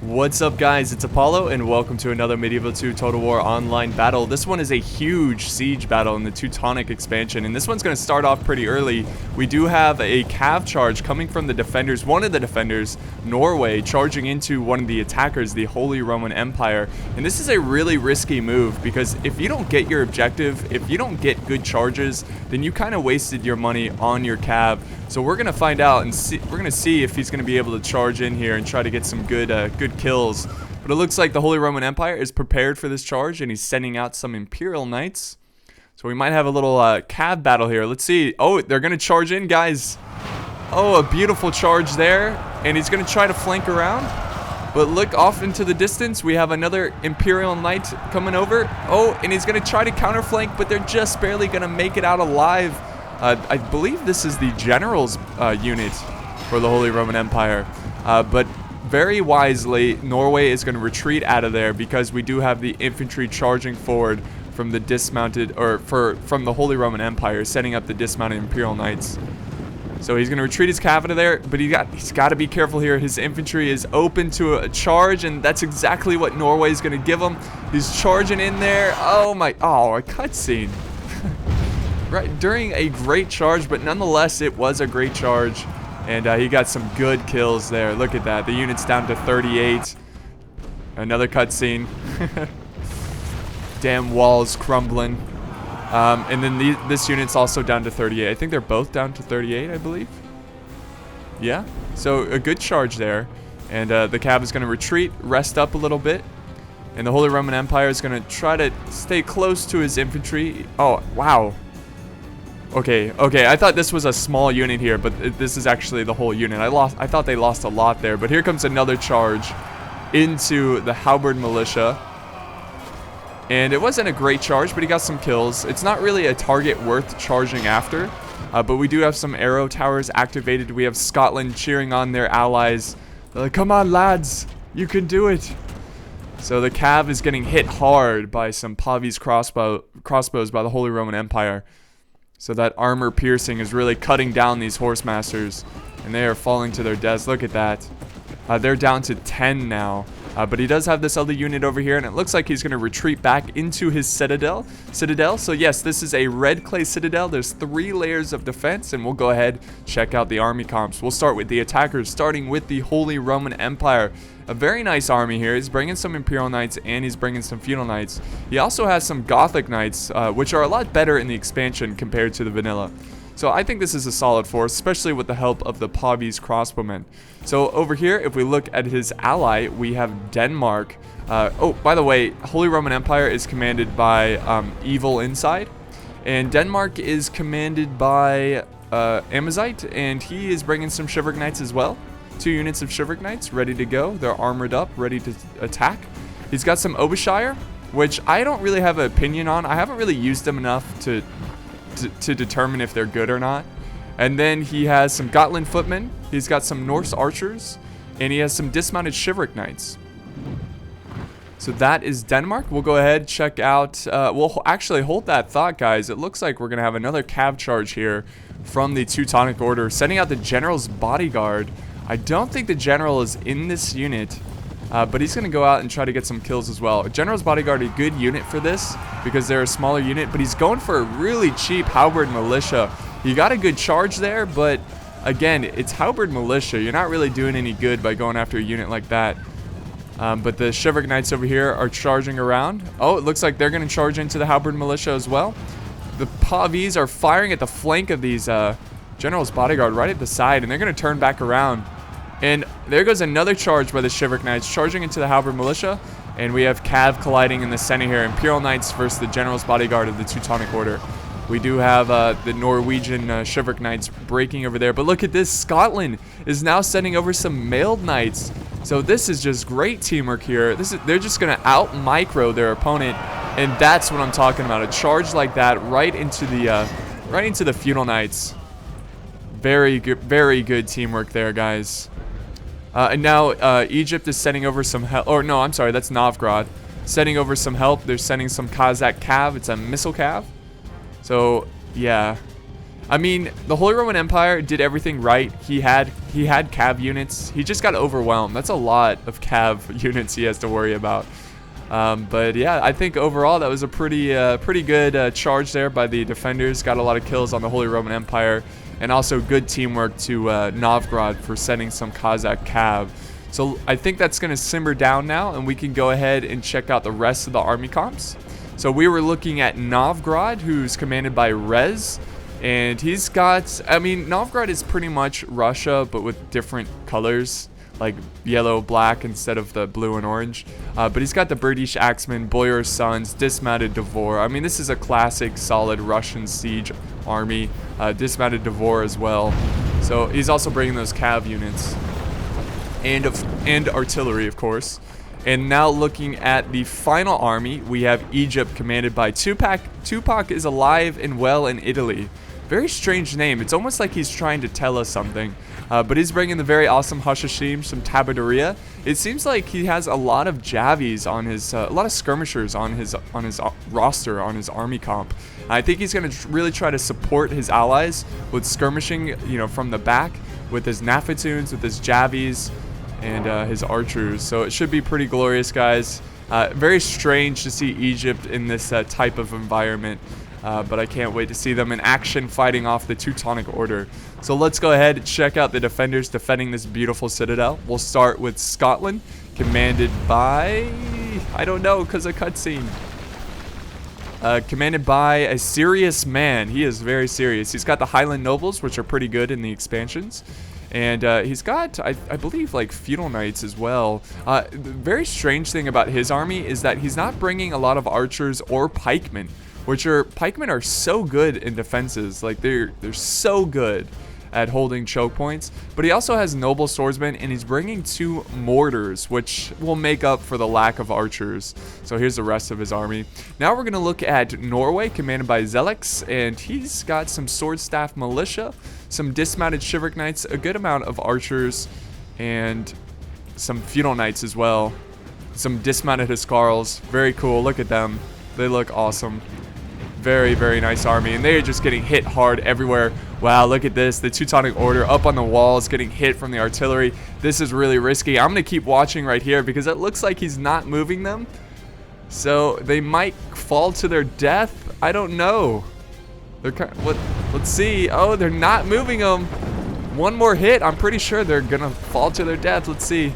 What's up guys, it's Apollo and welcome to another Medieval 2 Total War online battle. This one is a huge siege battle in the Teutonic Expansion, and this one's going to start off pretty early. We do have a cav charge coming from the defenders, one of the defenders, Norway, charging into one of the attackers, the Holy Roman Empire. And this is a really risky move because if you don't get your objective, if you don't get good charges, then you kind of wasted your money on your cav. So we're going to find out and see, we're going to see if he's going to be able to charge in here and try to get some good kills. But it looks like the Holy Roman Empire is prepared for this charge and he's sending out some Imperial Knights. So we might have a little cav battle here. Let's see. Oh, they're going to charge in, guys. Oh, a beautiful charge there. And he's going to try to flank around. But look off into the distance. We have another Imperial Knight coming over. Oh, and he's going to try to counterflank, but they're just barely going to make it out alive. I believe this is the general's unit for the Holy Roman Empire. But very wisely, Norway is going to retreat out of there because we do have the infantry charging forward from the dismounted, or from the Holy Roman Empire, setting up the dismounted Imperial Knights. So he's going to retreat his cav out of there, but he's got to be careful here. His infantry is open to a charge, and that's exactly what Norway is going to give him. He's charging in there. Oh my, a cutscene. Right, during a great charge, but nonetheless, it was a great charge. And he got some good kills there. Look at that. The unit's down to 38. Another cutscene. Damn walls crumbling. And then this unit's also down to 38. I think they're both down to 38, I believe. Yeah. So a good charge there. And the cav is going to retreat, rest up a little bit. And the Holy Roman Empire is going to try to stay close to his infantry. Oh, wow. Okay, I thought this was a small unit here, but this is actually the whole unit. I thought they lost a lot there, but here comes another charge into the Halberd Militia. And it wasn't a great charge, but he got some kills. It's not really a target worth charging after, but we do have some arrow towers activated. We have Scotland cheering on their allies. They're like, come on, lads, you can do it. So the cav is getting hit hard by some Pavi's crossbows by the Holy Roman Empire. So that armor piercing is really cutting down these horsemasters, and they are falling to their deaths. Look at that. They're down to 10 now. But he does have this other unit over here, and it looks like he's going to retreat back into his Citadel. So yes, this is a red clay Citadel. There's 3 layers of defense, and we'll go ahead check out the army comps. We'll start with the attackers, starting with the Holy Roman Empire. A very nice army here. He's bringing some Imperial Knights and he's bringing some Feudal Knights. He also has some Gothic Knights, which are a lot better in the expansion compared to the vanilla. So I think this is a solid force, especially with the help of the Pavi's crossbowmen. So over here, if we look at his ally, we have Denmark. Oh, by the way, Holy Roman Empire is commanded by Evil Inside. And Denmark is commanded by Amazite, and he is bringing some Chivalric Knights as well. 2 units of Chivalric Knights ready to go. They're armored up, ready to attack. He's got some Obishire, which I don't really have an opinion on. I haven't really used them enough to determine if they're good or not. And then he has some Gotland Footmen. He's got some Norse Archers, and he has some dismounted Chivalric Knights. So that is Denmark. We'll go ahead, check out, we'll actually hold that thought, guys. It looks like we're going to have another cav charge here from the Teutonic Order, sending out the General's Bodyguard. I don't think the General is in this unit, but he's going to go out and try to get some kills as well. General's Bodyguard, a good unit for this because they're a smaller unit, but he's going for a really cheap Halberd Militia. He got a good charge there, but again, it's Halberd Militia. You're not really doing any good by going after a unit like that. But the Chivalric Knights over here are charging around. Oh, it looks like they're going to charge into the Halberd Militia as well. The Pavis are firing at the flank of these General's Bodyguard right at the side, and they're going to turn back around. And there goes another charge by the Chivalric Knights, charging into the Halberd Militia. And we have cav colliding in the center here. Imperial Knights versus the General's Bodyguard of the Teutonic Order. We do have the Norwegian Chivalric Knights breaking over there. But look at this. Scotland is now sending over some mailed knights. So this is just great teamwork here. They're just going to out-micro their opponent. And that's what I'm talking about. A charge like that right into the Feudal Knights. Very good teamwork there, guys. And now Egypt is sending over some help. Or no, I'm sorry, that's Novgorod. Sending over some help. They're sending some Kazakh cav. It's a missile cav. So, yeah. I mean, the Holy Roman Empire did everything right. He had cav units. He just got overwhelmed. That's a lot of cav units he has to worry about. But yeah, I think overall that was a pretty good charge there by the defenders. Got a lot of kills on the Holy Roman Empire, and also good teamwork to Novgorod for sending some Kazakh cav. So I think that's going to simmer down now, and we can go ahead and check out the rest of the army comps. So we were looking at Novgorod, who's commanded by Rez. And he's got, I mean, Novgorod is pretty much Russia, but with different colors, like yellow, black instead of the blue and orange. But he's got the British Axemen, Boyar's Sons, dismounted Devor. I mean, this is a classic, solid Russian siege army. Dismounted Devor as well. So he's also bringing those cav units. And artillery, of course. And now looking at the final army, we have Egypt commanded by Tupac. Tupac is alive and well in Italy. Very strange name. It's almost like he's trying to tell us something. But he's bringing the very awesome Hashashim, some Tabaderia. It seems like he has a lot of Javis on his, a lot of skirmishers on his roster, on his army comp. I think he's going to really try to support his allies with skirmishing, you know, from the back with his Nafatoons, with his Javis, and his archers. So it should be pretty glorious, guys. Very strange to see Egypt in this type of environment. But I can't wait to see them in action fighting off the Teutonic Order. So let's go ahead and check out the defenders defending this beautiful citadel. We'll start with Scotland, commanded by, I don't know, because of cutscene. Commanded by a serious man. He is very serious. He's got the Highland Nobles, which are pretty good in the expansions. And he's got, I believe, like feudal knights as well. The very strange thing about his army is that he's not bringing a lot of archers or pikemen. Pikemen are so good in defenses. Like they're so good at holding choke points. But he also has noble swordsmen, and he's bringing 2 mortars, which will make up for the lack of archers. So here's the rest of his army. Now we're gonna look at Norway, commanded by Zelix, and he's got some sword staff militia, some dismounted chivalric knights, a good amount of archers, and some feudal knights as well. Some dismounted Huscarls. Very cool. Look at them. They look awesome. Very, very nice army, and they are just getting hit hard everywhere. Wow, look at this. The Teutonic Order up on the walls, getting hit from the artillery. This is really risky. I'm going to keep watching right here because it looks like he's not moving them. So they might fall to their death. I don't know. They're kind of, let's see. Oh, they're not moving them. One more hit. I'm pretty sure they're going to fall to their death. Let's see.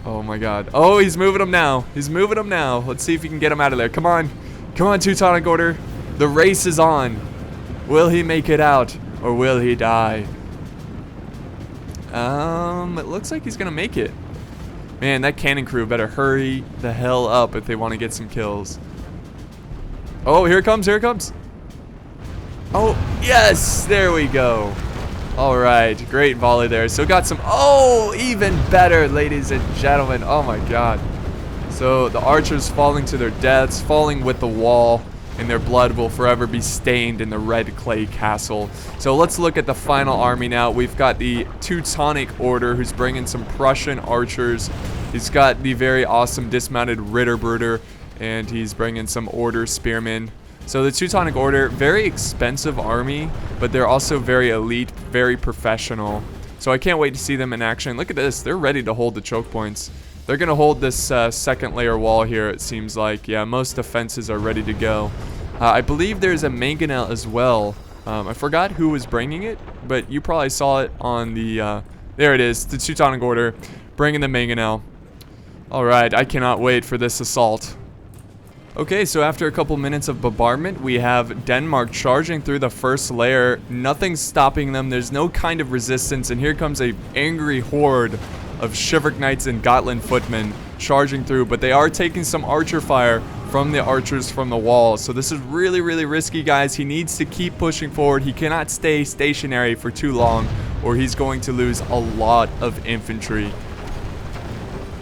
Oh, my God. Oh, he's moving them now. He's moving them now. Let's see if he can get them out of there. Come on. Come on, Teutonic Order. The race is on. Will he make it out, or will he die? It looks like he's gonna make it. Man, that cannon crew better hurry the hell up if they want to get some kills. Oh, here it comes, here it comes. Oh, yes, there we go. All right, great volley there. So got some, oh, even better, ladies and gentlemen. Oh my God. So the archers falling to their deaths, falling with the wall, and their blood will forever be stained in the red clay castle. So let's look at the final army now. We've got the Teutonic Order, who's bringing some Prussian archers. He's got the very awesome dismounted Ritterbruder, and he's bringing some Order spearmen. So the Teutonic Order, very expensive army, but they're also very elite, very professional. So I can't wait to see them in action. Look at this. They're ready to hold the choke points. They're going to hold this second layer wall here, it seems like. Yeah, most defenses are ready to go. I believe there's a mangonel as well. I forgot who was bringing it, but you probably saw it on the... there it is, the Teutonic Order, bringing the mangonel. Alright, I cannot wait for this assault. Okay, so after a couple minutes of bombardment, we have Denmark charging through the first layer. Nothing's stopping them. There's no kind of resistance, and here comes a angry horde of chivalric knights and Gotland footmen charging through, but they are taking some archer fire from the archers from the wall. So this is really, really risky, guys. He needs to keep pushing forward. He cannot stay stationary for too long, or he's going to lose a lot of infantry.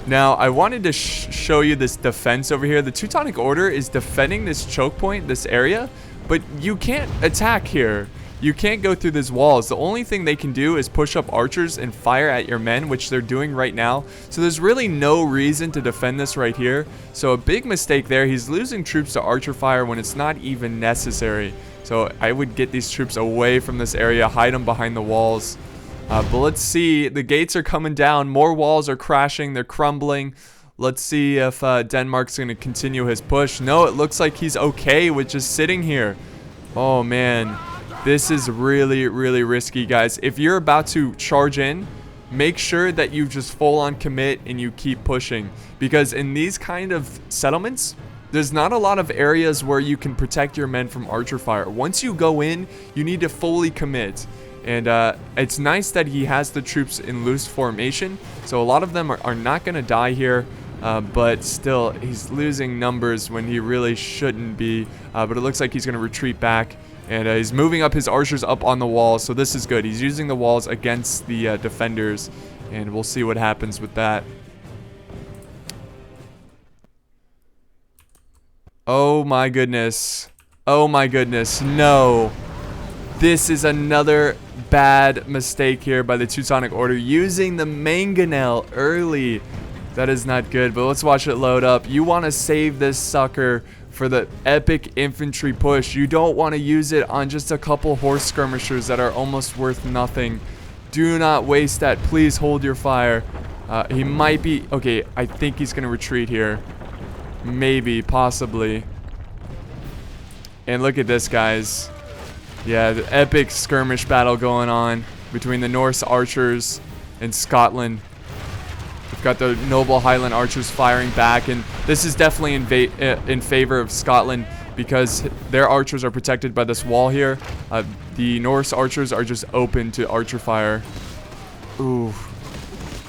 Now, I wanted to show you this defense over here. The Teutonic Order is defending this choke point, this area, but you can't attack here. you can't go through these walls. The only thing they can do is push up archers and fire at your men, which they're doing right now. So there's really no reason to defend this right here. So a big mistake there. He's losing troops to archer fire when it's not even necessary. So I would get these troops away from this area, hide them behind the walls. But let's see. The gates are coming down. More walls are crashing. They're crumbling. Let's see if Denmark's going to continue his push. No, it looks like he's okay with just sitting here. Oh, man. This is really, really risky, guys. If you're about to charge in, make sure that you just full on commit and you keep pushing. Because in these kind of settlements, there's not a lot of areas where you can protect your men from archer fire. Once you go in, you need to fully commit. And it's nice that he has the troops in loose formation. So a lot of them are not going to die here. But still, he's losing numbers when he really shouldn't be. But it looks like he's going to retreat back. And he's moving up his archers up on the walls. So this is good. He's using the walls against the defenders. And we'll see what happens with that. Oh my goodness. Oh my goodness. No. This is another bad mistake here by the Teutonic Order. Using the mangonel early. That is not good. But let's watch it load up. You want to save this sucker for the epic infantry push. You don't want to use it on just a couple horse skirmishers that are almost worth nothing. Do not waste that. Please hold your fire. He might be... Okay, I think he's going to retreat here. Maybe, possibly. And look at this, guys. Yeah, the epic skirmish battle going on between the Norse archers and Scotland. We've got the noble Highland archers firing back, and this is definitely in favor of Scotland because their archers are protected by this wall here. The Norse archers are just open to archer fire. Ooh,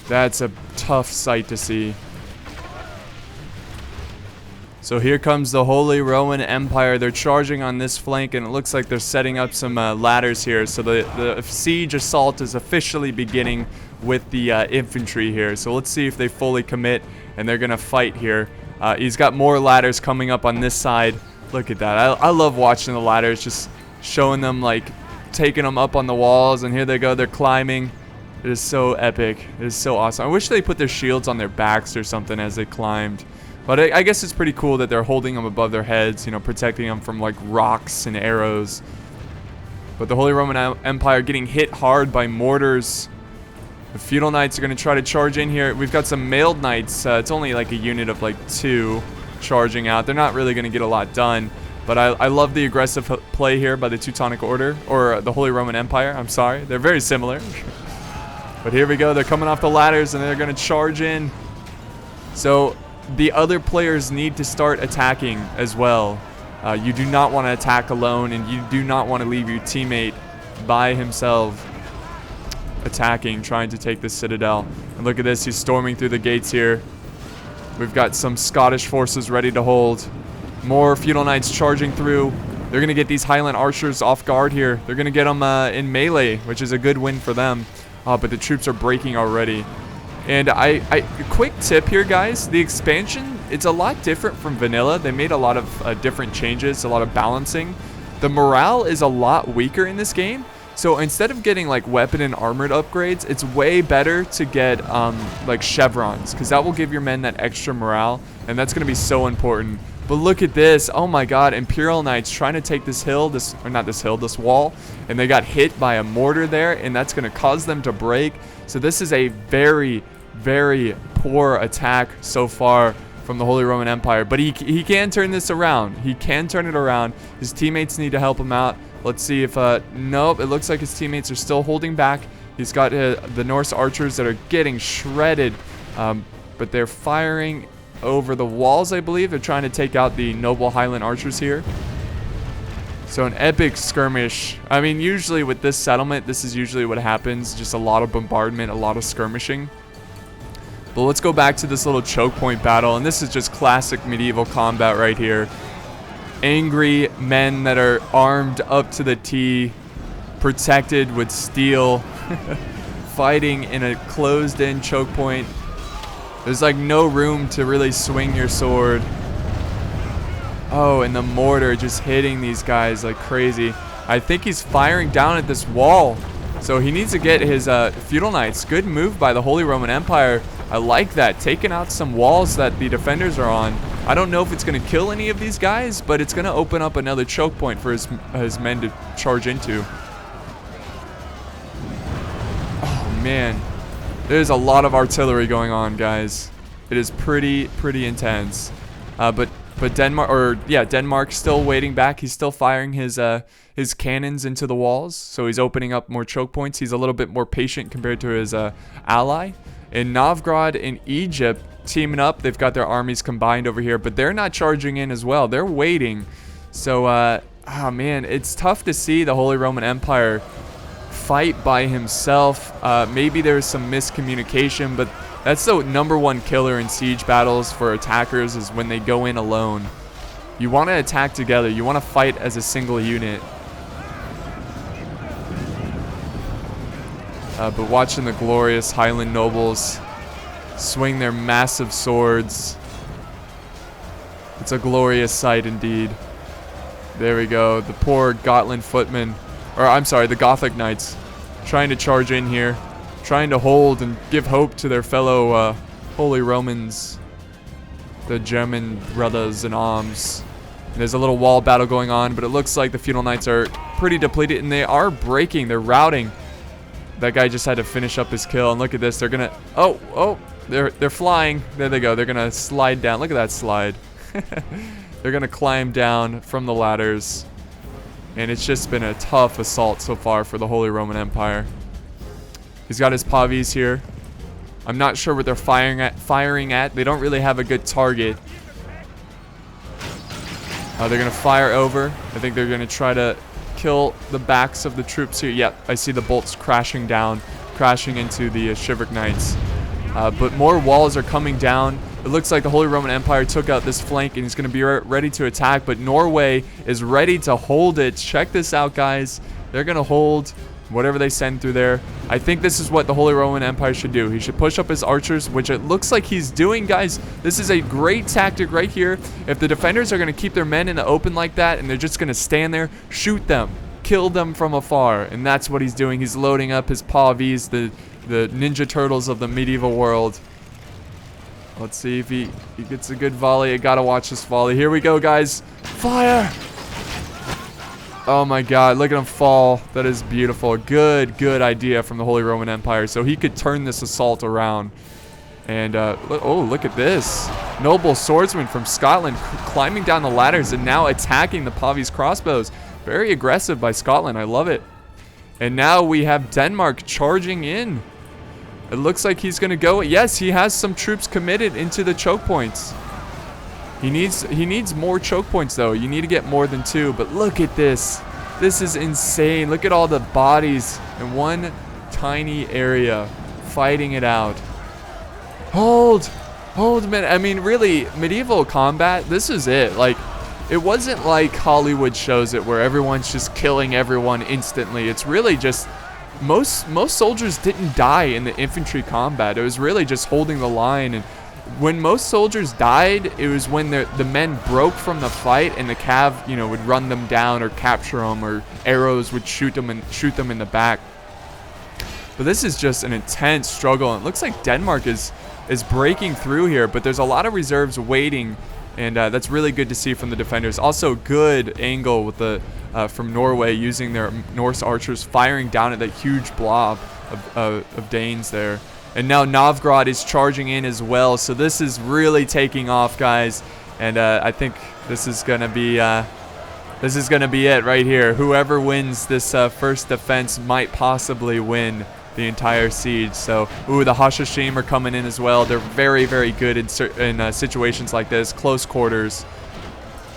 that's a tough sight to see. So here comes the Holy Roman Empire. They're charging on this flank, and it looks like they're setting up some ladders here. So the siege assault is officially beginning with the infantry here. So let's see if they fully commit, and they're going to fight here. He's got more ladders coming up on this side. Look at that. I love watching the ladders, just showing them, like, taking them up on the walls, and here they go. They're climbing. It is so epic. It is so awesome. I wish they put their shields on their backs or something as they climbed. But I guess it's pretty cool that they're holding them above their heads, you know, protecting them from, like, rocks and arrows. But the Holy Roman Empire getting hit hard by mortars. The feudal knights are going to try to charge in here. We've got some mailed knights. It's only like a unit of, like, 2 charging out. They're not really going to get a lot done. But I love the aggressive play here by the Teutonic Order, or the Holy Roman Empire. I'm sorry. They're very similar. But here we go. They're coming off the ladders, and they're going to charge in. So the other players need to start attacking as well. You do not want to attack alone, and you do not want to leave your teammate by himself attacking, trying to take the Citadel. And look at this, he's storming through the gates here. We've got some Scottish forces ready to hold. More feudal knights charging through. They're going to get these Highland archers off guard here. They're going to get them in melee, which is a good win for them. But the troops are breaking already. And quick tip here, guys. The expansion, it's a lot different from vanilla. They made a lot of different changes, a lot of balancing. The morale is a lot weaker in this game. So instead of getting like weapon and armored upgrades, it's way better to get like chevrons, because that will give your men that extra morale, and that's going to be so important. But look at this. Oh my god, Imperial Knights trying to take this hill, this wall, and they got hit by a mortar there, and that's going to cause them to break. So this is a very, very poor attack so far from the Holy Roman Empire. But he can turn this around. He can turn it around. His teammates need to help him out. Let's see if, nope, it looks like his teammates are still holding back. He's got the Norse archers that are getting shredded, but they're firing over the walls, I believe. They're trying to take out the noble Highland archers here. So an epic skirmish. I mean, usually with this settlement, this is usually what happens. Just a lot of bombardment, a lot of skirmishing. But let's go back to this little choke point battle. And this is just classic medieval combat right here. Angry men that are armed up to the T, protected with steel, fighting in a closed-in choke point. There's like no room to really swing your sword. Oh, and the mortar just hitting these guys like crazy. I think he's firing down at this wall. So he needs to get his feudal knights. Good move by the Holy Roman Empire. I like that. Taking out some walls that the defenders are on. I don't know if it's going to kill any of these guys, but it's going to open up another choke point for his men to charge into. Oh, man. There's a lot of artillery going on, guys. It is pretty intense. But Denmark's still waiting back. He's still firing his cannons into the walls, so he's opening up more choke points. He's a little bit more patient compared to his ally. In Novgorod and Egypt teaming up, they've got their armies combined over here, but they're not charging in as well. They're waiting. So, oh man, it's tough to see the Holy Roman Empire fight by himself. Maybe there's some miscommunication, but that's the #1 killer in siege battles for attackers, is when they go in alone. You want to attack together. You want to fight as a single unit. But watching the glorious Highland nobles swing their massive swords, it's a glorious sight indeed. There we go. The poor Gotland footmen, or I'm sorry, the Gothic knights, trying to charge in here, trying to hold and give hope to their fellow Holy Romans, the German brothers in arms. And there's a little wall battle going on, but it looks like the feudal knights are pretty depleted, and they are breaking. They're routing. That guy just had to finish up his kill, and look at this. They're gonna, they're flying. There they go. They're gonna slide down. Look at that slide. They're gonna climb down from the ladders, and it's just been a tough assault so far for the Holy Roman Empire. He's got his pavis here. I'm not sure what they're firing at. They don't really have a good target. They're gonna fire over. I think they're gonna try to kill the backs of the troops here. Yep, I see the bolts crashing down, crashing into the Chivalric Knights. But more walls are coming down. It looks like the Holy Roman Empire took out this flank and he's going to be ready to attack, but Norway is ready to hold it. Check this out, guys. They're going to hold whatever they send through there. I think this is what the Holy Roman Empire should do. He should push up his archers, which it looks like he's doing, guys. This is a great tactic right here. If the defenders are going to keep their men in the open like that and they're just going to stand there, shoot them, kill them from afar. And that's what he's doing. He's loading up his pavis, the Ninja Turtles of the medieval world. Let's see if he gets a good volley. I gotta watch this volley. Here we go, guys. Fire! Oh my god, look at him fall. That is beautiful. Good idea from the Holy Roman Empire. So he could turn this assault around. And, oh, look at this. Noble swordsman from Scotland climbing down the ladders and now attacking the Pavis crossbows. Very aggressive by Scotland. I love it. And now we have Denmark charging in. It looks like he's going to go. Yes, he has some troops committed into the choke points. He needs more choke points, though. You need to get more than 2. But look at this. This is insane. Look at all the bodies in one tiny area fighting it out. Hold, man. I mean, really, medieval combat, this is it. Like, it wasn't like Hollywood shows it where everyone's just killing everyone instantly. It's really just most soldiers didn't die in the infantry combat. It was really just holding the line, and when most soldiers died, it was when the men broke from the fight and the cav, would run them down or capture them, or arrows would shoot them in the back. But this is just an intense struggle, and it looks like Denmark is breaking through here, but there's a lot of reserves waiting, and that's really good to see from the defenders. Also, good angle with from Norway using their Norse archers firing down at that huge blob of Danes there. And now Novgorod is charging in as well, so this is really taking off, guys. And I think this is gonna be it right here. Whoever wins this first defense might possibly win the entire siege. So, the Hashashim are coming in as well. They're very, very good in situations like this, close quarters.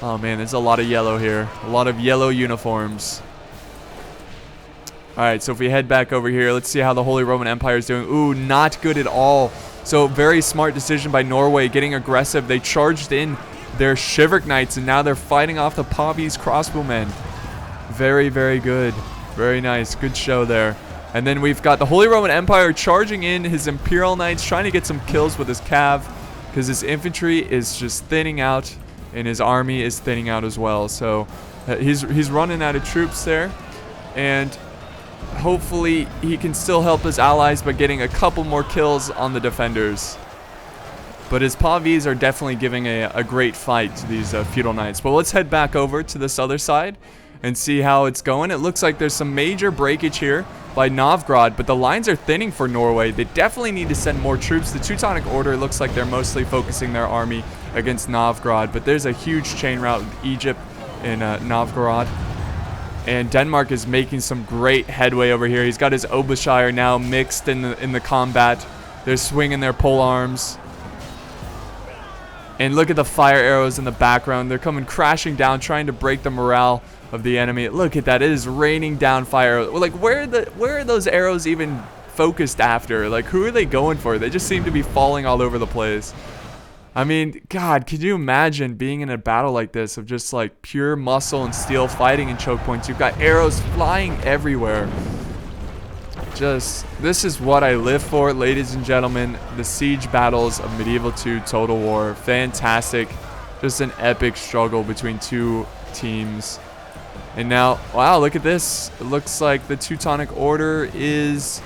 Oh man, there's a lot of yellow here. A lot of yellow uniforms. Alright, so if we head back over here, let's see how the Holy Roman Empire is doing. Ooh, not good at all. So, very smart decision by Norway, getting aggressive. They charged in their Chivalric Knights, and now they're fighting off the Pavis crossbowmen. Very, very good. Very nice. Good show there. And then we've got the Holy Roman Empire charging in his Imperial Knights, trying to get some kills with his cav, because his infantry is just thinning out, and his army is thinning out as well. So He's running out of troops there, and hopefully he can still help his allies by getting a couple more kills on the defenders. But his Pavis are definitely giving a great fight to these feudal knights. But let's head back over to this other side and see how it's going. It looks like there's some major breakage here by Novgorod, but the lines are thinning for Norway. They definitely need to send more troops. The Teutonic Order looks like they're mostly focusing their army against Novgorod, but there's a huge chain route with Egypt and Novgorod. And Denmark is making some great headway over here. He's got his Obershire now mixed in the combat. They're swinging their pole arms. And look at the fire arrows in the background. They're coming crashing down, trying to break the morale of the enemy. Look at that. It is raining down fire arrows. Like, where are those arrows even focused after? Like, who are they going for? They just seem to be falling all over the place. I mean, God, could you imagine being in a battle like this of just like pure muscle and steel fighting in choke points? You've got arrows flying everywhere. This is what I live for, ladies and gentlemen. The siege battles of Medieval 2 Total War. Fantastic. Just an epic struggle between two teams. And now, wow, look at this. It looks like the Teutonic Order is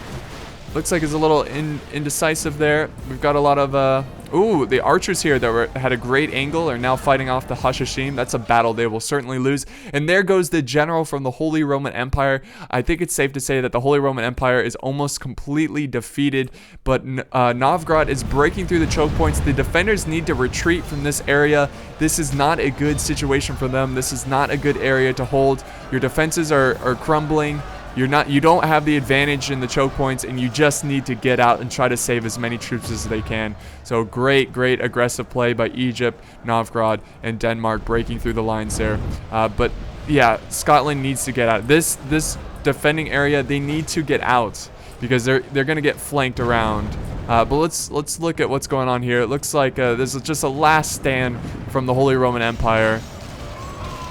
a little indecisive there. We've got a lot of ooh, the archers here that had a great angle are now fighting off the Hashashim. That's a battle they will certainly lose. And there goes the general from the Holy Roman Empire. I think it's safe to say that the Holy Roman Empire is almost completely defeated, but Novgorod is breaking through the choke points. The defenders need to retreat from this area. This is not a good situation for them. This is not a good area to hold. Your defenses are crumbling. You don't have the advantage in the choke points, and you just need to get out and try to save as many troops as they can. So great aggressive play by Egypt, Novgorod, and Denmark breaking through the lines there. But yeah, Scotland needs to get out. This defending area, they need to get out because they're going to get flanked around. But let's look at what's going on here. It looks like this is just a last stand from the Holy Roman Empire,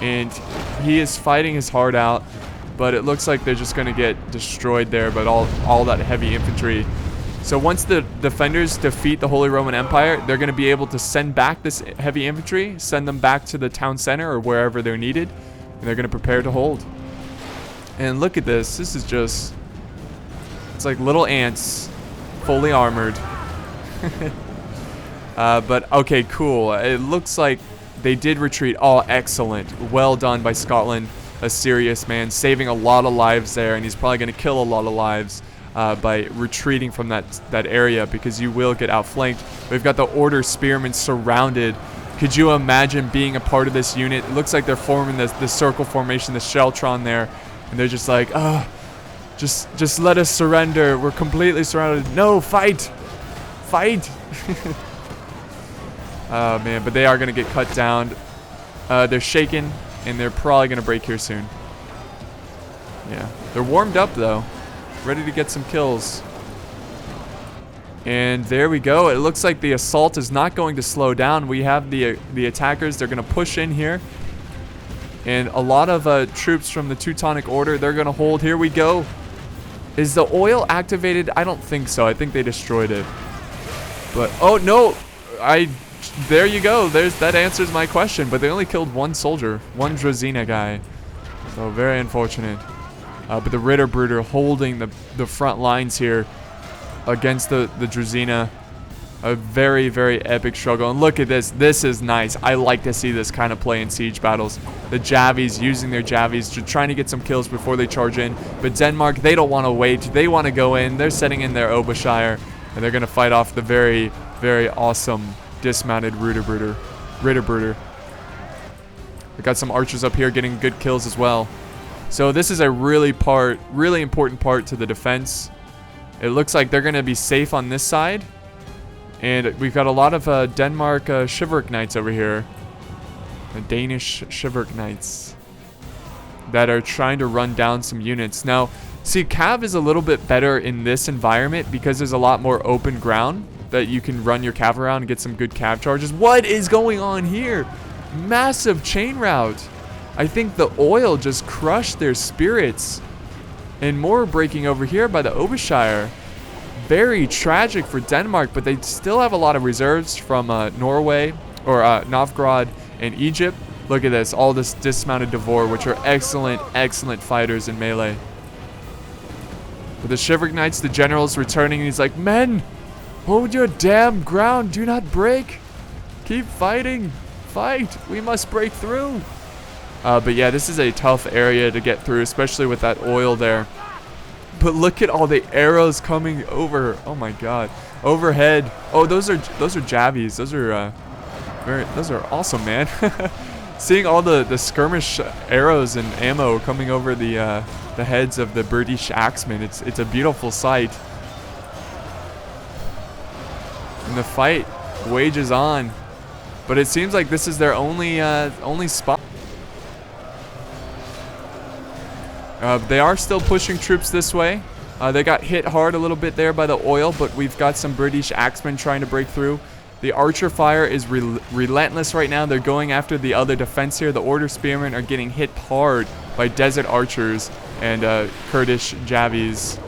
and he is fighting his heart out. But it looks like they're just going to get destroyed there, but all that heavy infantry. So once the defenders defeat the Holy Roman Empire, they're going to be able to send back this heavy infantry, send them back to the town center or wherever they're needed, and they're going to prepare to hold. And look at this. This is just, it's like little ants, fully armored. But okay, cool. It looks like they did retreat. Oh, excellent. Well done by Scotland. A serious man, saving a lot of lives there, and he's probably going to kill a lot of lives by retreating from that area, because you will get outflanked. We've got the Order spearmen surrounded. Could you imagine being a part of this unit? It looks like they're forming the circle formation, the Sheltron there, and they're just like, oh, just let us surrender. We're completely surrounded. No, fight! Fight! Oh, man, but they are going to get cut down. They're shaken. And they're probably going to break here soon. Yeah. They're warmed up, though. Ready to get some kills. And there we go. It looks like the assault is not going to slow down. We have the attackers. They're going to push in here. And a lot of troops from the Teutonic Order, they're going to hold. Here we go. Is the oil activated? I don't think so. I think they destroyed it. But, oh, no. There you go. That answers my question. But they only killed one soldier, one Druzina guy. So very unfortunate. But the Ritterbruder holding the front lines here against the Druzina. A very, very epic struggle. And look at this. This is nice. I like to see this kind of play in siege battles. The Javies using their Javies, trying to get some kills before they charge in. But Denmark, they don't want to wait. They want to go in. They're setting in their Obershire. And they're going to fight off the very, very awesome dismounted Ritterbruder. We got some archers up here getting good kills as well. So this is a really important part to the defense. It looks like they're going to be safe on this side. And we've got a lot of Denmark chivalric knights over here. The Danish chivalric knights that are trying to run down some units. Now, see, Cav is a little bit better in this environment because there's a lot more open ground that you can run your cav around and get some good cav charges. What is going on here? Massive chain route. I think the oil just crushed their spirits. And more breaking over here by the Obershire. Very tragic for Denmark, but they still have a lot of reserves from Norway or Novgorod and Egypt. Look at this. All this dismounted Devor, which are excellent, excellent fighters in melee. But the Shivering Knights, the general's returning, and he's like, men, hold your damn ground. Do not break. Keep fighting. Fight. We must break through. But yeah, this is a tough area to get through, especially with that oil there. But look at all the arrows coming over. Oh my god. Overhead. Oh, those are javies. Those are awesome, man. Seeing all the skirmish arrows and ammo coming over the heads of the British axemen, it's a beautiful sight. And the fight wages on, but it seems like this is their only spot. They are still pushing troops this way. They got hit hard a little bit there by the oil, but we've got some British axemen trying to break through. The archer fire is relentless right now. They're going after the other defense here. The Order spearmen are getting hit hard by desert archers and Kurdish javies.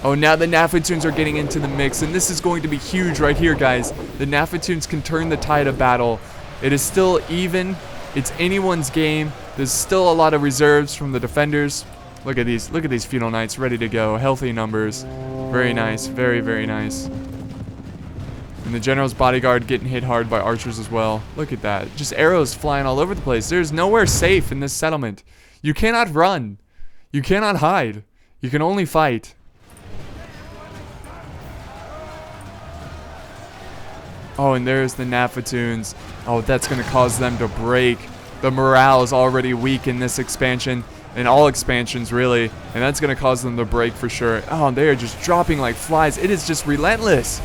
Oh, now the Nafatoons are getting into the mix, and this is going to be huge right here, guys. The Nafatoons can turn the tide of battle. It is still even. It's anyone's game. There's still a lot of reserves from the defenders. Look at these feudal knights ready to go. Healthy numbers. Very nice. Very, very nice. And the general's bodyguard getting hit hard by archers as well. Look at that. Just arrows flying all over the place. There's nowhere safe in this settlement. You cannot run. You cannot hide. You can only fight. Oh, and there's the Nafatoons. Oh, that's going to cause them to break. The morale is already weak in this expansion, in all expansions really, and that's going to cause them to break for sure. Oh, they are just dropping like flies. It is just relentless.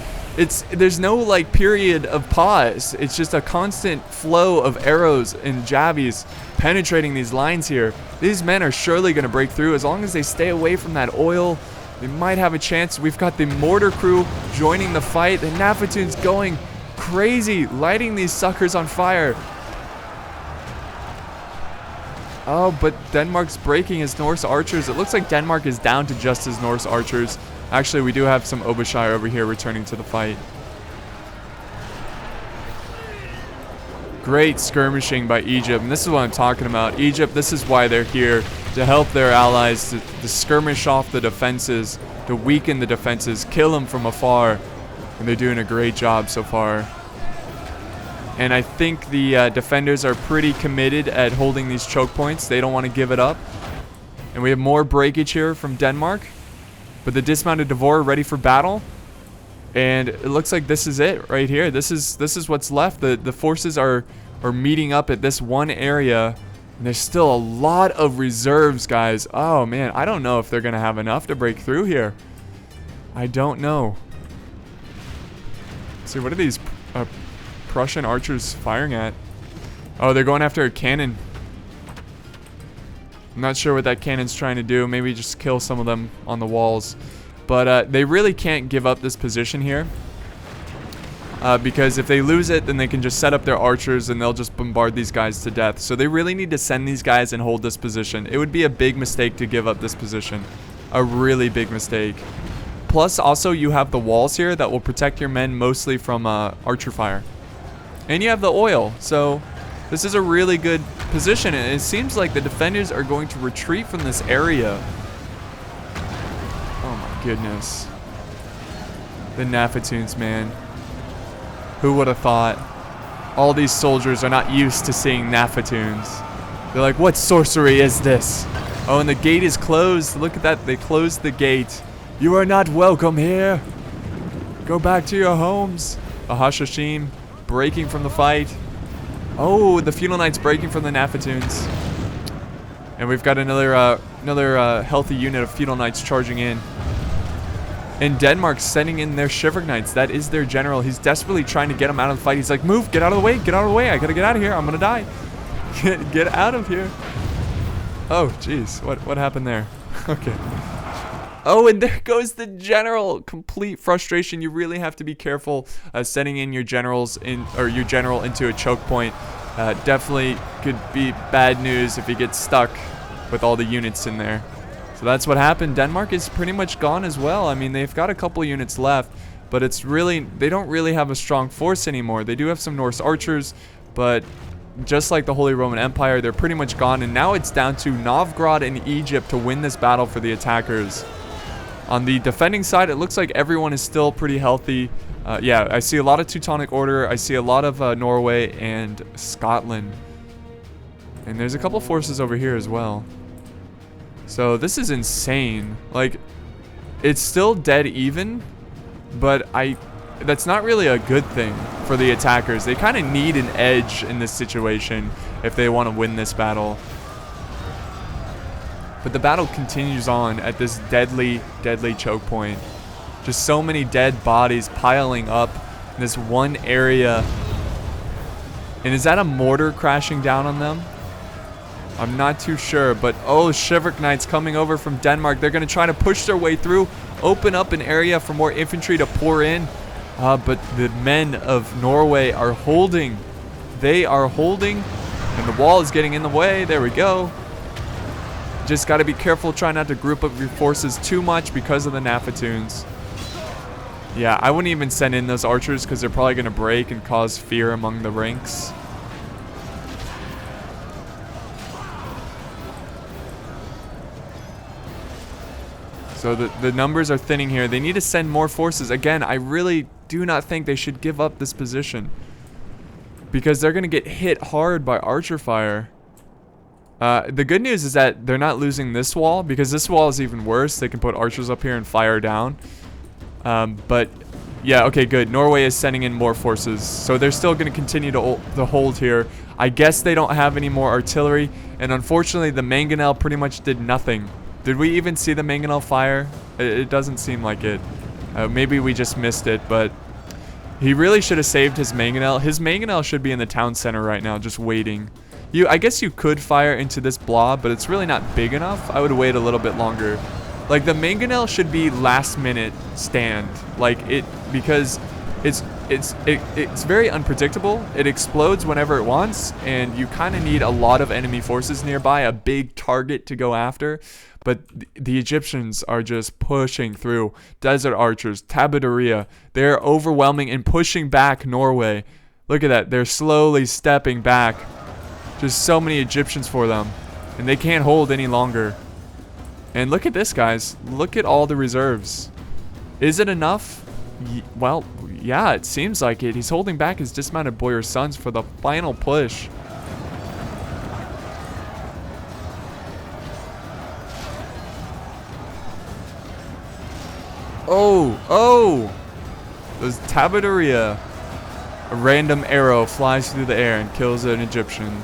There's no like period of pause. It's just a constant flow of arrows and javies penetrating these lines here. These men are surely going to break through as long as they stay away from that oil. They might have a chance. We've got the mortar crew joining the fight. The Nafatoons going crazy, lighting these suckers on fire. Oh, but Denmark's breaking his Norse archers. It looks like Denmark is down to just his Norse archers. Actually, we do have some Obershire over here returning to the fight. Great skirmishing by Egypt, and this is what I'm talking about. Egypt, this is why they're here, to help their allies, to skirmish off the defenses, to weaken the defenses, kill them from afar. And they're doing a great job so far. And I think the defenders are pretty committed at holding these choke points. They don't want to give it up. And we have more breakage here from Denmark. But the dismounted Devor are ready for battle. And it looks like this is it right here. This is what's left. The forces are meeting up at this one area. And there's still a lot of reserves, guys. Oh, man. I don't know if they're going to have enough to break through here. I don't know. Let's see, what are these Prussian archers firing at? Oh, they're going after a cannon. I'm not sure what that cannon's trying to do. Maybe just kill some of them on the walls. But they really can't give up this position here. Because if they lose it, then they can just set up their archers and they'll just bombard these guys to death. So they really need to send these guys and hold this position. It would be a big mistake to give up this position. A really big mistake. Plus, also, you have the walls here that will protect your men mostly from archer fire. And you have the oil, so this is a really good position. And it seems like the defenders are going to retreat from this area. Oh my goodness. The Nafatoons, man. Who would have thought? All these soldiers are not used to seeing Nafatoons. They're like, what sorcery is this? Oh, and the gate is closed. Look at that. They closed the gate. You are not welcome here. Go back to your homes. Ahashashim breaking from the fight. Oh, the feudal knights breaking from the Nafatoons. And we've got another healthy unit of feudal knights charging in. And Denmark's sending in their Shivering Knights. That is their general. He's desperately trying to get them out of the fight. He's like, move, get out of the way, get out of the way. I gotta get out of here. I'm gonna die. Get out of here. Oh, jeez. What happened there? Okay. Oh, and there goes the general. Complete frustration. You really have to be careful sending in your generals your general into a choke point. Definitely could be bad news if he gets stuck with all the units in there. So that's what happened. Denmark is pretty much gone as well. I mean, they've got a couple units left, but it's really, they don't really have a strong force anymore. They do have some Norse archers, but just like the Holy Roman Empire, they're pretty much gone. And now it's down to Novgorod and Egypt to win this battle for the attackers. On the defending side, it looks like everyone is still pretty healthy. Yeah, I see a lot of Teutonic Order. I see a lot of Norway and Scotland. And there's a couple forces over here as well. So this is insane. Like, it's still dead even, but that's not really a good thing for the attackers. They kind of need an edge in this situation if they want to win this battle. But the battle continues on at this deadly, deadly choke point. Just so many dead bodies piling up in this one area. And is that a mortar crashing down on them? I'm not too sure, but oh, Shivak Knights coming over from Denmark. They're going to try to push their way through, open up an area for more infantry to pour in. But the men of Norway are holding. They are holding, and the wall is getting in the way. There we go. Just got to be careful, try not to group up your forces too much because of the Nafatoons. Yeah, I wouldn't even send in those archers because they're probably going to break and cause fear among the ranks. So the numbers are thinning here. They need to send more forces. Again, I really do not think they should give up this position, because they're going to get hit hard by archer fire. The good news is that they're not losing this wall, because this wall is even worse. They can put archers up here and fire down. But yeah, okay, good. Norway is sending in more forces, so they're still going to continue to hold here. I guess they don't have any more artillery, and unfortunately the mangonel pretty much did nothing. Did we even see the mangonel fire? It doesn't seem like it. Maybe we just missed it, but he really should have saved his mangonel. His mangonel should be in the town center right now, just waiting. I guess you could fire into this blob, but it's really not big enough. I would wait a little bit longer. Like, the mangonel should be last minute stand. Because it's very unpredictable. It explodes whenever it wants, and you kind of need a lot of enemy forces nearby, a big target to go after. But the Egyptians are just pushing through. Desert archers, tabaderia, they're overwhelming and pushing back Norway. Look at that. They're slowly stepping back. Just so many Egyptians for them, and they can't hold any longer. And look at this, guys. Look at all the reserves. Is it enough? Well, yeah, it seems like it. He's holding back his dismounted boyar sons for the final push. Oh! Those tabaderia. A random arrow flies through the air and kills an Egyptian.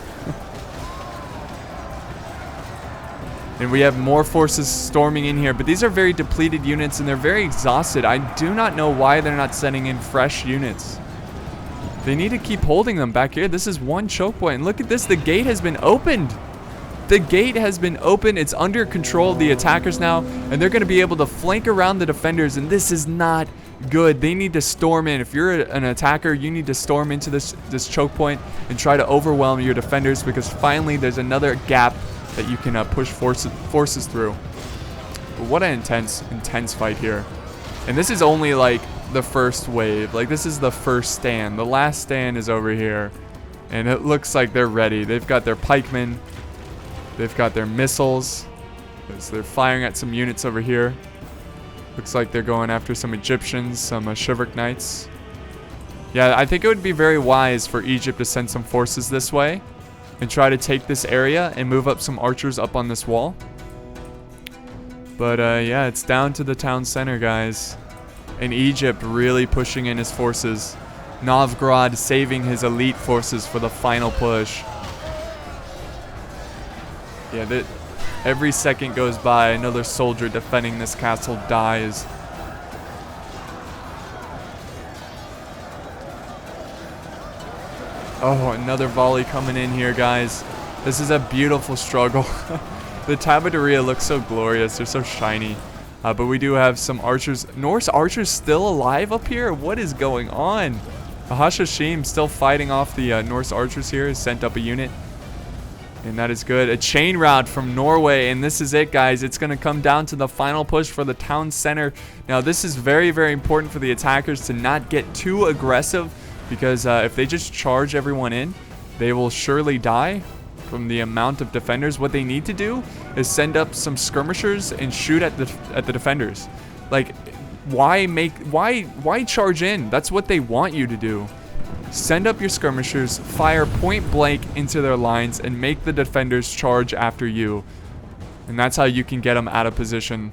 And we have more forces storming in here, but these are very depleted units and they're very exhausted. I do not know why they're not sending in fresh units. They need to keep holding them back here. This is one choke point. And look at this, the gate has been opened. The gate has been opened. It's under control of the attackers now, and they're going to be able to flank around the defenders, and this is not good. They need to storm in. If you're an attacker, you need to storm into this choke point and try to overwhelm your defenders, because finally there's another gap that you can push forces through. But what an intense fight here. And this is only like the first wave. Like, this is the first stand. The last stand is over here, and it looks like they're ready. They've got their pikemen. They've got their missiles. So they're firing at some units over here. Looks like they're going after some Egyptians, some Shivak Knights. Yeah, I think it would be very wise for Egypt to send some forces this way and try to take this area and move up some archers up on this wall. But yeah, it's down to the town center, guys. And Egypt really pushing in his forces. Novgorod saving his elite forces for the final push. Yeah, every second goes by, another soldier defending this castle dies. Oh, another volley coming in here, guys. This is a beautiful struggle. The tabaderia looks so glorious. They're so shiny. But we do have some archers. Norse archers still alive up here? What is going on? Hashashim still fighting off the Norse archers here. Has sent up a unit. And that is good. A chain rout from Norway. And this is it, guys. It's going to come down to the final push for the town center. Now, this is very, very important for the attackers to not get too aggressive. Because if they just charge everyone in, they will surely die from the amount of defenders. What they need to do is send up some skirmishers and shoot at the defenders. Like, why charge in? That's what they want you to do. Send up your skirmishers, fire point blank into their lines, and make the defenders charge after you. And that's how you can get them out of position.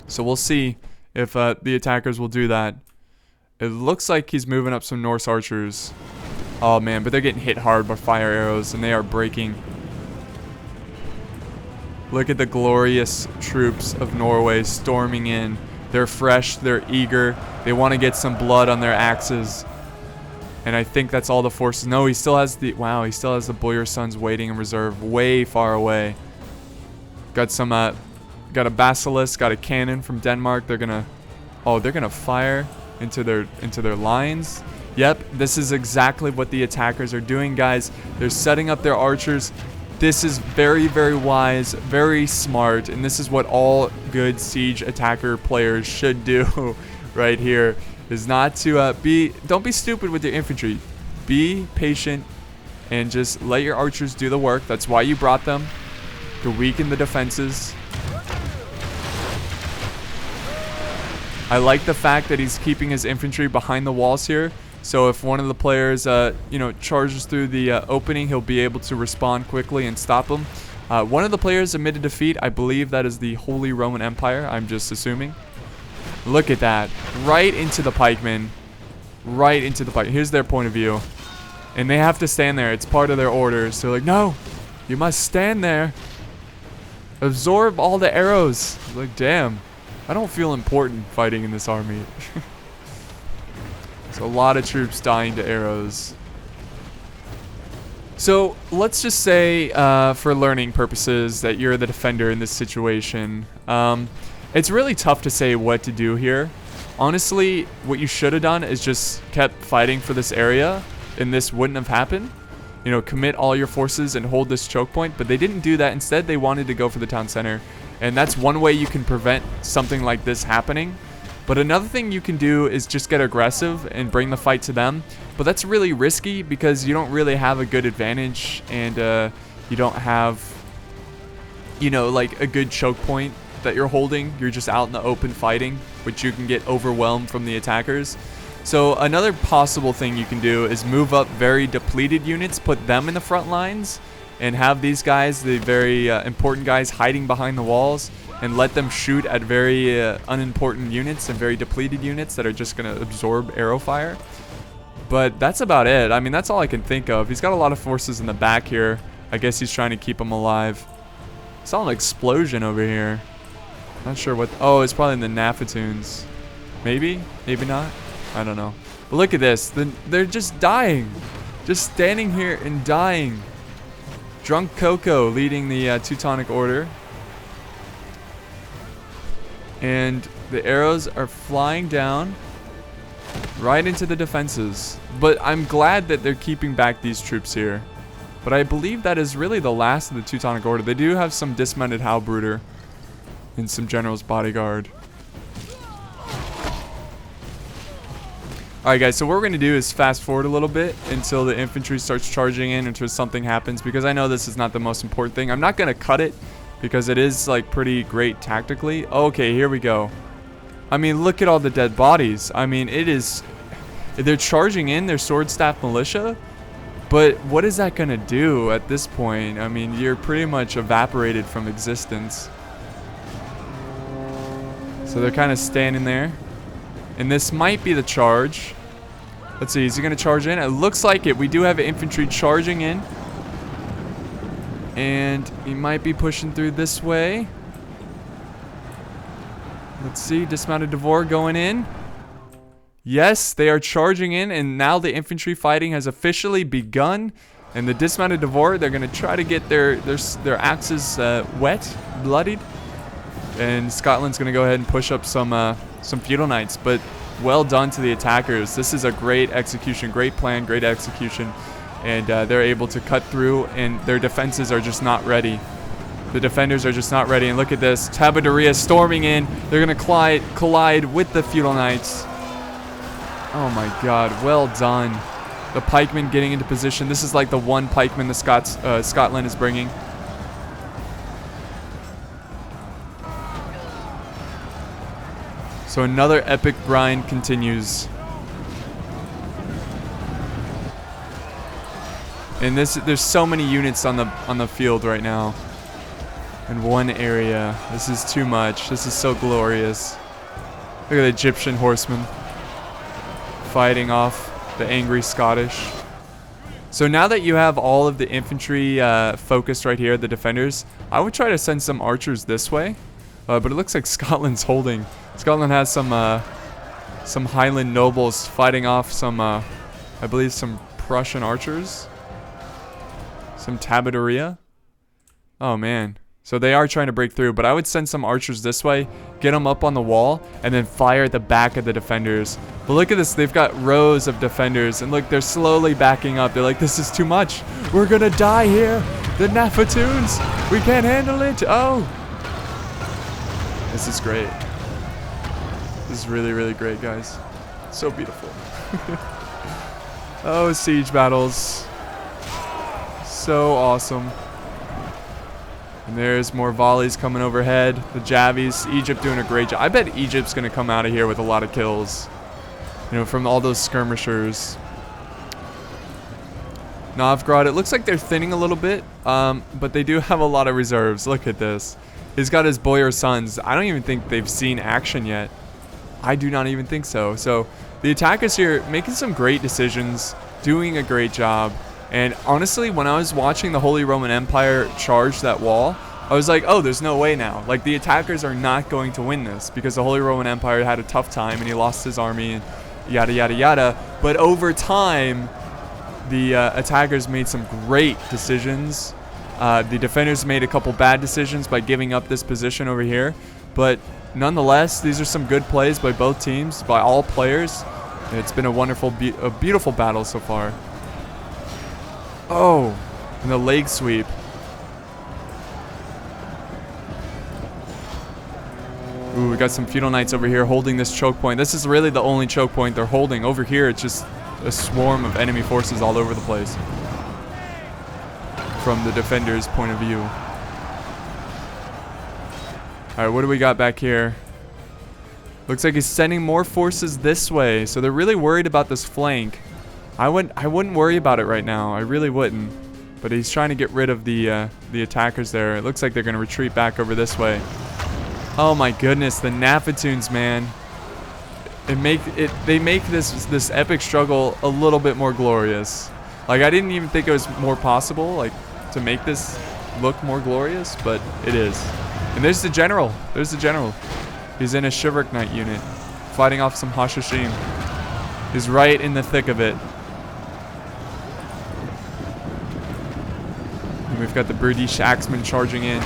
So we'll see if the attackers will do that. It looks like he's moving up some Norse archers. Oh man, but they're getting hit hard by fire arrows, and they are breaking. Look at the glorious troops of Norway storming in. They're fresh, they're eager, they want to get some blood on their axes. And I think that's all the forces. No, he still has the, wow, he still has the Boyar Sons waiting in reserve way far away. Got some, got a basilisk, got a cannon from Denmark. They're gonna, oh, they're gonna fire into their lines. Yep, this is exactly what the attackers are doing, guys. They're setting up their archers. This is very, very wise, very smart, and this is what all good siege attacker players should do right here, is not to don't be stupid with your infantry. Be patient and just let your archers do the work. That's why you brought them, to weaken the defenses. I like the fact that he's keeping his infantry behind the walls here. So if one of the players, charges through the opening, he'll be able to respond quickly and stop them. One of the players admitted defeat. I believe that is the Holy Roman Empire. I'm just assuming. Look at that. Right into the pikemen. Right into the pike. Here's their point of view. And they have to stand there. It's part of their orders. They're like, no, you must stand there. Absorb all the arrows. Like, damn. I don't feel important fighting in this army. So a lot of troops dying to arrows. So let's just say, for learning purposes, that you're the defender in this situation. It's really tough to say what to do here. Honestly, what you should have done is just kept fighting for this area, and this wouldn't have happened. You know, commit all your forces and hold this choke point, but they didn't do that. Instead, they wanted to go for the town center. And that's one way you can prevent something like this happening. But another thing you can do is just get aggressive and bring the fight to them. But that's really risky because you don't really have a good advantage, and you don't have, like a good choke point that you're holding. You're just out in the open fighting, which you can get overwhelmed from the attackers. So another possible thing you can do is move up very depleted units, put them in the front lines, and have these guys, the very important guys, hiding behind the walls, and let them shoot at very unimportant units and very depleted units that are just going to absorb arrow fire. But that's about it. I mean, that's all I can think of. He's got a lot of forces in the back here. I guess he's trying to keep them alive. I saw an explosion over here. Not sure what. Oh, it's probably in the Nafatoons. Maybe? Maybe not? I don't know. But look at this. They're just dying. Just standing here and dying. Drunk Coco leading the Teutonic Order. And the arrows are flying down right into the defenses. But I'm glad that they're keeping back these troops here. But I believe that is really the last of the Teutonic Order. They do have some dismounted halberdier and some general's bodyguard. Alright guys, so what we're going to do is fast forward a little bit until the infantry starts charging in, until something happens, because I know this is not the most important thing. I'm not going to cut it because it is like pretty great tactically. Okay, here we go. I mean, look at all the dead bodies. I mean, it is... They're charging in their sword staff militia, but what is that going to do at this point? I mean, you're pretty much evaporated from existence. So they're kind of standing there. And this might be the charge. Let's see, is he going to charge in? It looks like it. We do have infantry charging in. And he might be pushing through this way. Let's see, dismounted Devore going in. Yes, they are charging in, and now the infantry fighting has officially begun. And the dismounted Devore, they're going to try to get their axes wet, bloodied. And Scotland's going to go ahead and push up some feudal knights. But well done to the attackers. This is a great execution, great plan, great execution. And they're able to cut through, and their defenses are just not ready. The defenders are just not ready. And look at this. Tabaderia storming in. They're going to collide with the feudal knights. Oh my god, well done. The pikemen getting into position. This is like the one pikeman the Scotland is bringing. So another epic grind continues. And there's so many units on the field right now. In one area. This is too much. This is so glorious. Look at the Egyptian horsemen fighting off the angry Scottish. So now that you have all of the infantry focused right here, the defenders, I would try to send some archers this way. But it looks like Scotland's holding. Scotland has some Highland nobles fighting off some, I believe, some Prussian archers. Some Tabadoria. Oh, man. So they are trying to break through, but I would send some archers this way, get them up on the wall, and then fire at the back of the defenders. But look at this. They've got rows of defenders, and look, they're slowly backing up. They're like, this is too much. We're going to die here. The Nafatoons. We can't handle it. Oh. This is great. This is really, really great, guys. So beautiful. Oh, siege battles. So awesome. And there's more volleys coming overhead. The Javies. Egypt doing a great job. I bet Egypt's going to come out of here with a lot of kills. You know, from all those skirmishers. Novgorod. It looks like they're thinning a little bit. But they do have a lot of reserves. Look at this. He's got his boyar sons. I don't even think they've seen action yet. I do not even think so. So the attackers here making some great decisions. Doing a great job. And honestly, when I was watching the Holy Roman Empire charge that wall, I was like, oh, there's no way now. Like, the attackers are not going to win this because the Holy Roman Empire had a tough time and he lost his army and yada, yada, yada. But over time, the attackers made some great decisions. The defenders made a couple bad decisions by giving up this position over here. But nonetheless, these are some good plays by both teams, by all players. It's been a wonderful, a beautiful battle so far. Oh, and the leg sweep. Ooh, we got some feudal knights over here holding this choke point. This is really the only choke point they're holding. Over here, it's just a swarm of enemy forces all over the place. From the defender's point of view. Alright, what do we got back here? Looks like he's sending more forces this way. So they're really worried about this flank. I wouldn't worry about it right now. I really wouldn't. But he's trying to get rid of the attackers there. It looks like they're going to retreat back over this way. Oh my goodness, the Nafatoons, man. They make this epic struggle a little bit more glorious. Like, I didn't even think it was more possible, like, to make this look more glorious, but it is. And there's the general. There's the general. He's in a Chivalric Knight unit, fighting off some Hashashim. He's right in the thick of it. And we've got the British Axemen charging in.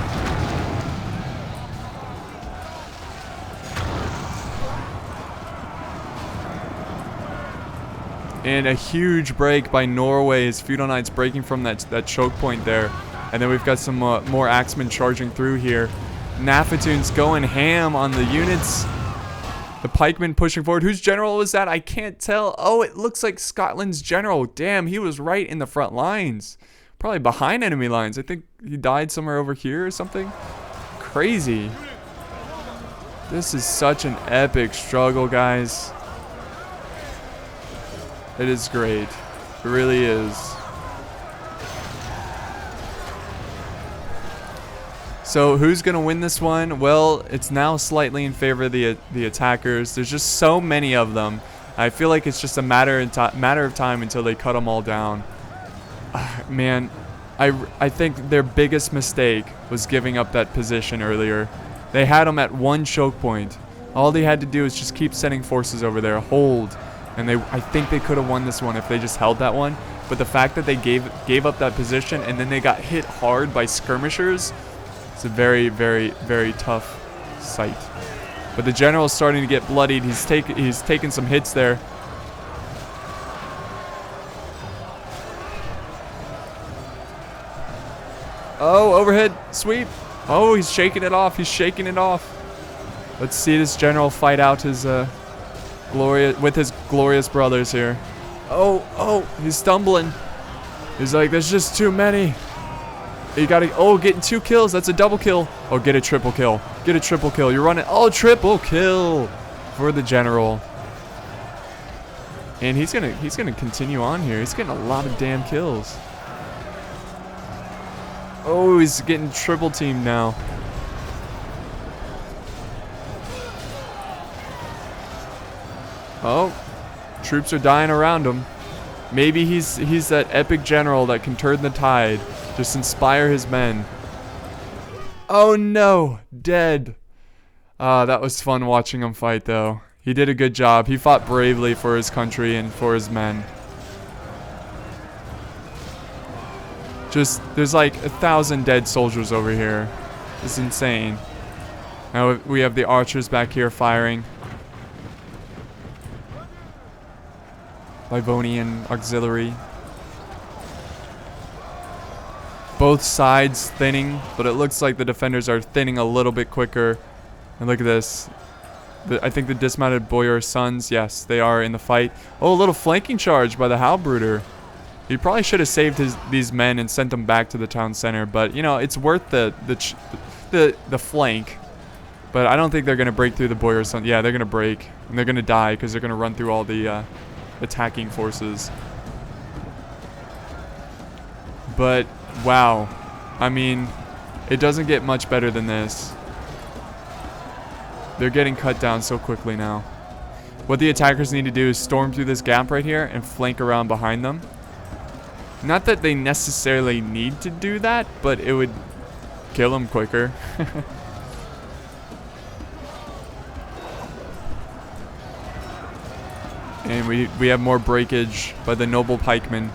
And a huge break by Norway's feudal knights breaking from that choke point there. And then we've got some more Axemen charging through here. Nafatoons going ham on the units. The pikemen pushing forward. Whose general was that? I can't tell. Oh, it looks like Scotland's general. Damn, he was right in the front lines. Probably behind enemy lines. I think he died somewhere over here or something. Crazy. This is such an epic struggle, guys. It is great. It really is. So who's going to win this one? Well, it's now slightly in favor of the attackers. There's just so many of them. I feel like it's just a matter of time until they cut them all down. Man, I think their biggest mistake was giving up that position earlier. They had them at one choke point. All they had to do is just keep sending forces over there, hold. And I think they could have won this one if they just held that one. But the fact that they gave up that position and then they got hit hard by skirmishers, it's a very, very, very tough sight. But the general is starting to get bloodied. He's taken some hits there. Oh, overhead sweep. Oh, he's shaking it off. He's shaking it off. Let's see this general fight out his with his glorious brothers here. Oh, he's stumbling. He's like, there's just too many. You gotta, getting 2 kills. That's a double kill. Oh, get a triple kill. Get a triple kill. You're running, triple kill for the general. And he's gonna continue on here. He's getting a lot of damn kills. Oh, he's getting triple teamed now. Oh, troops are dying around him. Maybe he's that epic general that can turn the tide. Just inspire his men. Oh no, dead. That was fun watching him fight though. He did a good job. He fought bravely for his country and for his men. There's like 1,000 dead soldiers over here. It's insane. Now we have the archers back here firing. Livonian auxiliary. Both sides thinning, but it looks like the defenders are thinning a little bit quicker. And look at this. I think the dismounted boyar sons, yes, they are in the fight. Oh, a little flanking charge by the halberdier. He probably should have saved these men and sent them back to the town center, but you know it's worth the flank. But I don't think they're gonna break through the boyar sons. Yeah, they're gonna break and they're gonna die because they're gonna run through all the attacking forces. But wow, I mean, it doesn't get much better than this. They're getting cut down so quickly now. What the attackers need to do is storm through this gap right here and flank around behind them. Not that they necessarily need to do that, but it would kill them quicker. And we have more breakage by the noble pikemen.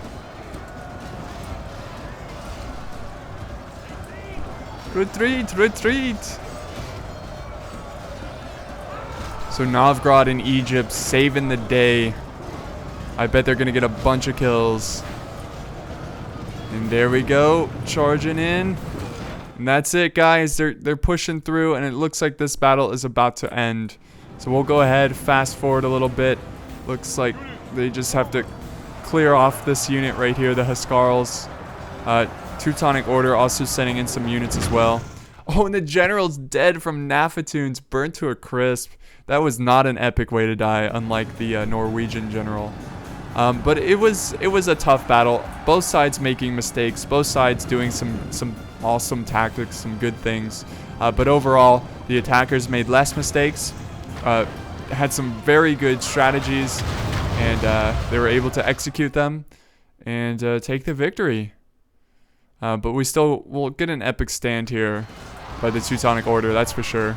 Retreat, retreat! So Novgorod in Egypt saving the day. I bet they're gonna get a bunch of kills. And there we go, charging in. And that's it, guys. They're pushing through, and it looks like this battle is about to end. So we'll go ahead, fast forward a little bit. Looks like they just have to clear off this unit right here, the Huscarls. Teutonic Order also sending in some units as well. Oh, and the general's dead from Nafatoons, burnt to a crisp. That was not an epic way to die, unlike the Norwegian general. But it was a tough battle. Both sides making mistakes. Both sides doing some awesome tactics, some good things. But overall, the attackers made less mistakes. Had some very good strategies, and they were able to execute them and take the victory. But we'll get an epic stand here by the Teutonic Order, that's for sure.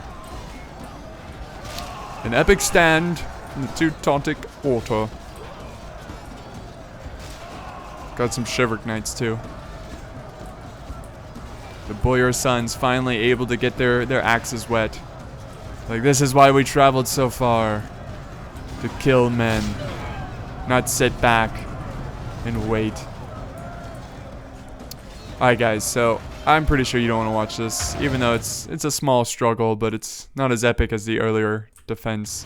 An epic stand in the Teutonic Order. Got some Shiverick Knights too. The boyar sons finally able to get their axes wet. Like, this is why we traveled so far. To kill men. Not sit back and wait. Alright guys, so I'm pretty sure you don't want to watch this. Even though it's a small struggle, but it's not as epic as the earlier defense.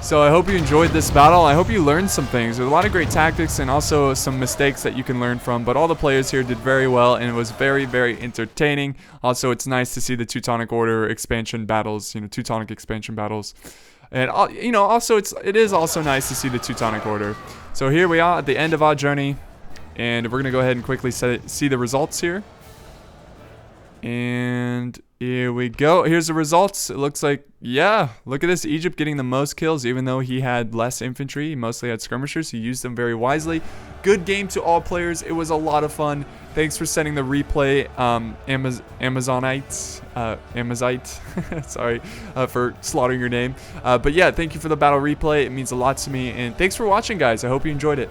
So I hope you enjoyed this battle. I hope you learned some things. There's a lot of great tactics and also some mistakes that you can learn from. But all the players here did very well, and it was very, very entertaining. Also, it's nice to see the Teutonic Order expansion battles, Teutonic Expansion battles. And, also it is also nice to see the Teutonic Order. So here we are at the end of our journey. And we're going to go ahead and quickly see the results here. And here we go. Here's the results. It looks like, yeah, look at this. Egypt getting the most kills, even though he had less infantry. He mostly had skirmishers. He used them very wisely. Good game to all players. It was a lot of fun. Thanks for sending the replay, Amazite. Sorry for slaughtering your name. But yeah, thank you for the battle replay. It means a lot to me. And thanks for watching, guys. I hope you enjoyed it.